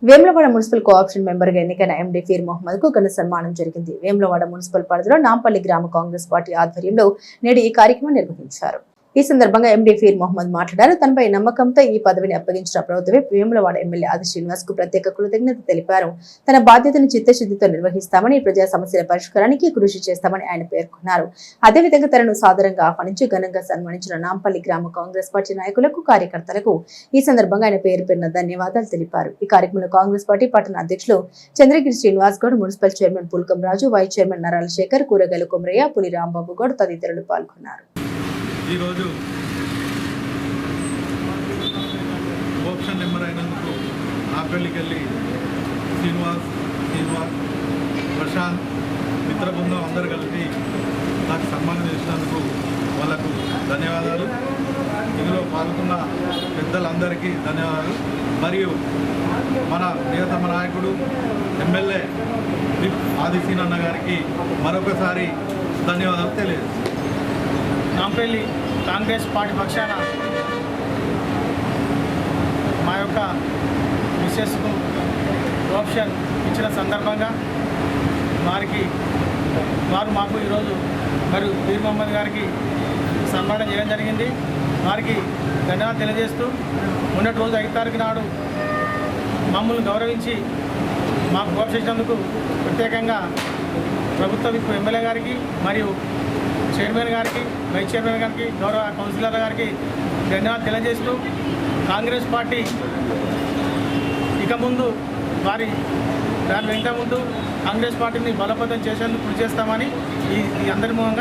Vemulawada municipal cooption member గా ఎన్నికైన ఎండి fear Mohammed కు ఘన సన్మానం జరిగింది. వేములవాడ మున్సిపల్ పరిధిలో నాంపల్లి గ్రామ కాంగ్రెస్ పార్టీ ఆధ్వర్యంలో నేడు ఈ కార్యక్రమం నిర్వహించారు. ఈ సందర్భంగా ఎండి ఫీర్ మొహమ్మద్ మాట్లాడారు. తనపై నమ్మకంతో ఈ పదవిని అప్పగించిన ప్రభుత్వమే వేములవాడ ఎమ్మెల్యే ఆది శ్రీనివాస్ కు ప్రత్యేక కృతజ్ఞత తెలిపారు. తన బాధ్యతను చిత్తశుద్ధితో నిర్వహిస్తామని, ప్రజా సమస్యల పరిష్కారానికి కృషి చేస్తామని ఆయన పేర్కొన్నారు. అదేవిధంగా తనను సాదరంగా ఆహ్వానించి ఘనంగా సన్మానించిన నాంపల్లి గ్రామ కాంగ్రెస్ పార్టీ నాయకులకు, కార్యకర్తలకు ఈ సందర్భంగా ఆయన పేరు పేరున ధన్యవాదాలు తెలిపారు. ఈ కార్యక్రమంలో కాంగ్రెస్ పార్టీ పట్టణ అధ్యక్షులు చంద్రగిరి శ్రీనివాస్ గౌడ్, మున్సిపల్ చైర్మన్ పుల్కం రాజు, వైస్ చైర్మన్ నరాల శేఖర్, కూరగాయల కొమరయ్య, పులి రాంబాబు గౌడ్ తదితరులు పాల్గొన్నారు. ఈరోజు ఆప్షన్ నెంబర్ అయినందుకు నాంపల్లికి వెళ్ళి శ్రీనివాస్ ప్రశాంత్ మిత్ర బృందం అందరు కలిపి నాకు సన్మానం చేసినందుకు వాళ్ళకు ధన్యవాదాలు. ఇందులో పాల్గొన్న పెద్దలందరికీ ధన్యవాదాలు. మరియు మన ప్రియతమ నాయకుడు ఎమ్మెల్యే ఆది శ్రీనన్న గారికి మరొకసారి ధన్యవాదాలు తెలియజేస్తాను. నాంపల్లి కాంగ్రెస్ పార్టీ పక్షాన మా యొక్క మిసెస్కు ఆప్షన్ ఇచ్చిన సందర్భంగా వారు మాకు ఈరోజు మరియు ఫీర్ మొహమ్మద్ గారికి సన్మానం చేయడం జరిగింది. వారికి ధన్యవాదాలు తెలియజేస్తూ మొన్నటి రోజు 5 తారీఖు నాడు మమ్మల్ని గౌరవించి మాకు ఆప్షన్ ఇచ్చినందుకు ప్రత్యేకంగా ప్రభుత్వ విప్ ఎమ్మెల్యే గారికి మరియు చైర్మన్ గారికి, వైస్ చైర్మన్ గారికి, గౌరవ కౌన్సిలర్ గారికి ధన్యవాదాలు తెలియజేస్తూ కాంగ్రెస్ పార్టీ ఇక ముందు దాని వెంట ముందు కాంగ్రెస్ పార్టీని బలోపేతం చేసేందుకు కృషి చేస్తామని ఈ అందరి మూలంగా